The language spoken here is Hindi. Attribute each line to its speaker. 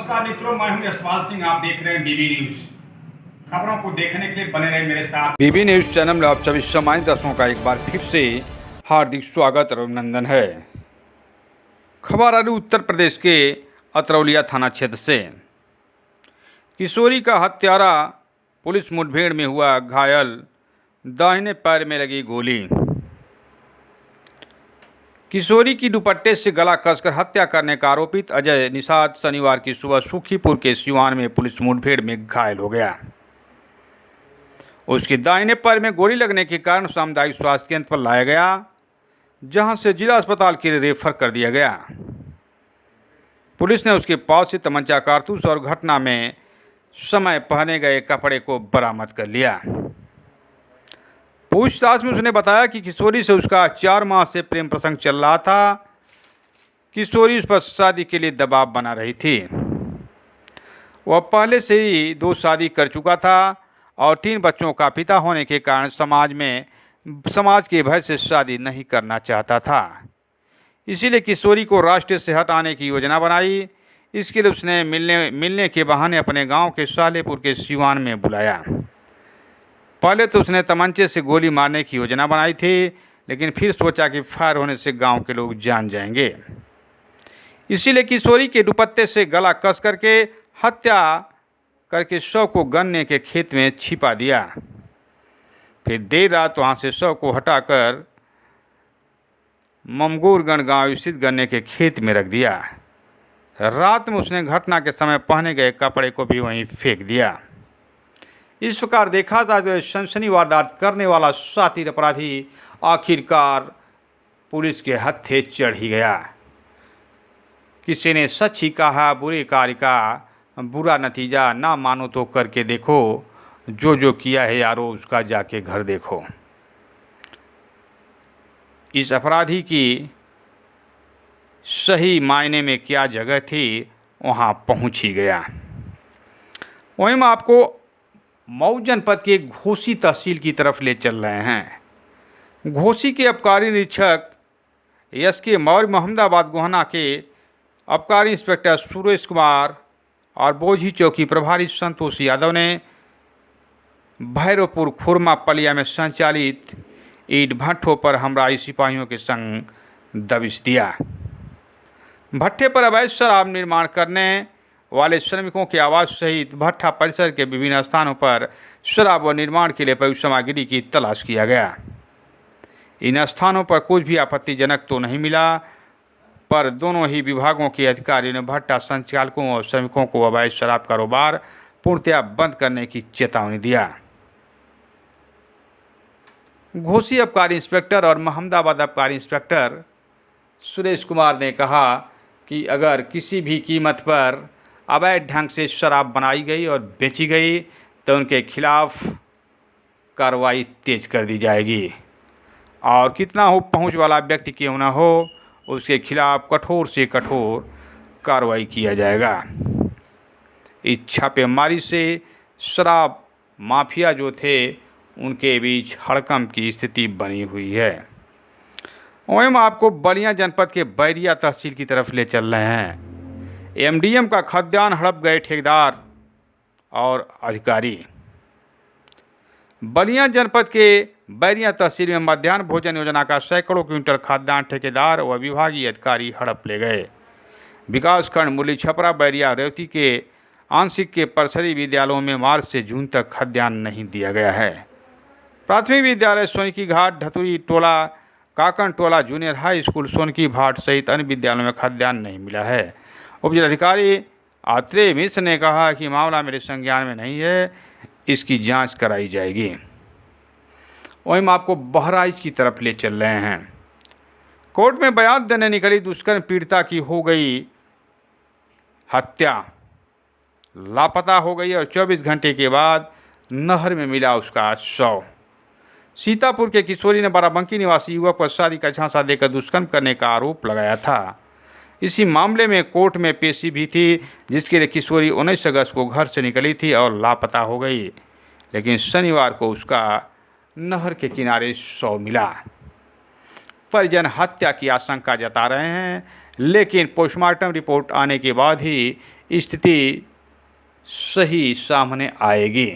Speaker 1: नमस्कार मित्रों, मैं हूं यशपाल सिंह। आप देख रहे हैं बीबी न्यूज। खबरों को देखने के लिए बने रहे मेरे साथ।
Speaker 2: बीबी न्यूज चैनल में आप सभी सम्मानित दर्शकों का एक बार फिर से हार्दिक स्वागत और अभिनंदन है। खबर आ रही उत्तर प्रदेश के अतरौलिया थाना क्षेत्र से। किशोरी का हत्यारा पुलिस मुठभेड़ में हुआ घायल, दाहिने पैर में लगी गोली। किशोरी की दुपट्टे से गला कसकर हत्या करने का आरोपित अजय निषाद शनिवार की सुबह सुखीपुर के सिवान में पुलिस मुठभेड़ में घायल हो गया। उसके दाहिने पैर में गोली लगने के कारण सामुदायिक स्वास्थ्य केंद्र पर लाया गया, जहां से जिला अस्पताल के लिए रेफर कर दिया गया। पुलिस ने उसके पास से तमंचा, कारतूस और घटना में समय पहने गए कपड़े को बरामद कर लिया। पूछताछ में उसने बताया कि किशोरी से उसका 4 माह से प्रेम प्रसंग चल रहा था। किशोरी उस पर शादी के लिए दबाव बना रही थी। वह पहले से ही 2 शादी कर चुका था और 3 बच्चों का पिता होने के कारण समाज के भय से शादी नहीं करना चाहता था। इसीलिए किशोरी को राष्ट्रीय से हटाने की योजना बनाई। इसके लिए उसने मिलने के बहाने अपने गांव के सालेपुर के सिवान में बुलाया। पहले तो उसने तमंचे से गोली मारने की योजना बनाई थी, लेकिन फिर सोचा कि फायर होने से गांव के लोग जान जाएंगे। इसीलिए किशोरी के दुपट्टे से गला कस करके हत्या करके शव को गन्ने के खेत में छिपा दिया। फिर देर रात वहां से शव को हटाकर ममगूरगढ़ गांव स्थित गन्ने के खेत में रख दिया। रात में उसने घटना के समय पहने गए कपड़े को भी वहीं फेंक दिया। इस प्रकार देखा था जो सनसनी वारदात करने वाला शातिर अपराधी आखिरकार पुलिस के हत्थे चढ़ ही गया। किसी ने सच ही कहा, बुरे कार्य का बुरा नतीजा ना मानो तो करके देखो, जो किया है यारो उसका जाके घर देखो। इस अपराधी की सही मायने में क्या जगह थी, वहाँ पहुँच ही गया। वहीं में आपको मऊ जनपद के घोसी तहसील की तरफ ले चल रहे हैं। घोसी के आबकारी निरीक्षक एस.के. मौर्य, मोहम्मदाबाद गोहना के आबकारी इंस्पेक्टर सुरेश कुमार और बोझी चौकी प्रभारी संतोष यादव ने भैरवपुर खुरमा पलिया में संचालित ईंट भट्ठों पर हमराई सिपाहियों के संग दबिश दिया। भट्ठे पर अवैध शराब निर्माण करने वाले श्रमिकों के आवास सहित भट्ठा परिसर के विभिन्न स्थानों पर शराब व निर्माण के लिए प्रयुक्त सामग्री की तलाश किया गया। इन स्थानों पर कुछ भी आपत्तिजनक तो नहीं मिला, पर दोनों ही विभागों के अधिकारियों ने भट्ठा संचालकों और श्रमिकों को अवैध शराब कारोबार पूर्णतया बंद करने की चेतावनी दिया। घोसी आबकारी इंस्पेक्टर और मोहम्मदाबाद आबकारी इंस्पेक्टर सुरेश कुमार ने कहा कि अगर किसी भी कीमत पर अवैध ढंग से शराब बनाई गई और बेची गई तो उनके खिलाफ कार्रवाई तेज कर दी जाएगी और कितना हो पहुंच वाला व्यक्ति क्यों न हो, उसके खिलाफ कठोर से कठोर कार्रवाई किया जाएगा। इस छापेमारी से शराब माफिया जो थे उनके बीच हड़कंप की स्थिति बनी हुई है। वहीं आपको बलिया जनपद के बैरिया तहसील की तरफ ले चल रहे हैं। एमडीएम का खाद्यान्न हड़प गए ठेकेदार और अधिकारी। बलिया जनपद के बैरिया तहसील में मध्याह्न भोजन योजना का सैकड़ों क्विंटल खाद्यान्न ठेकेदार व विभागीय अधिकारी हड़प ले गए। विकासखंड मुरली छपरा, बैरिया, रेवती के आंशिक के परिषदीय विद्यालयों में मार्च से जून तक खाद्यान्न नहीं दिया गया है। प्राथमिक विद्यालय सोनकी घाट, धतुरी टोला, काकन टोला, जूनियर हाई स्कूल सोनकी घाट सहित अन्य विद्यालयों में खाद्यान्न नहीं मिला है। उप जिलाधिकारी आत्रेय मिश्र ने कहा कि मामला मेरे संज्ञान में नहीं है, इसकी जांच कराई जाएगी। वहीं हम आपको बहराइच की तरफ ले चल रहे हैं। कोर्ट में बयान देने निकली दुष्कर्म पीड़िता की हो गई हत्या, लापता हो गई और 24 घंटे के बाद नहर में मिला उसका शव। सीतापुर के किशोरी ने बाराबंकी निवासी युवक पर शादी का झांसा देकर दुष्कर्म करने का आरोप लगाया था। इसी मामले में कोर्ट में पेशी भी थी, जिसके लिए किशोरी 19 अगस्त को घर से निकली थी और लापता हो गई, लेकिन शनिवार को उसका नहर के किनारे शव मिला। परिजन हत्या की आशंका जता रहे हैं, लेकिन पोस्टमार्टम रिपोर्ट आने के बाद ही स्थिति सही सामने आएगी।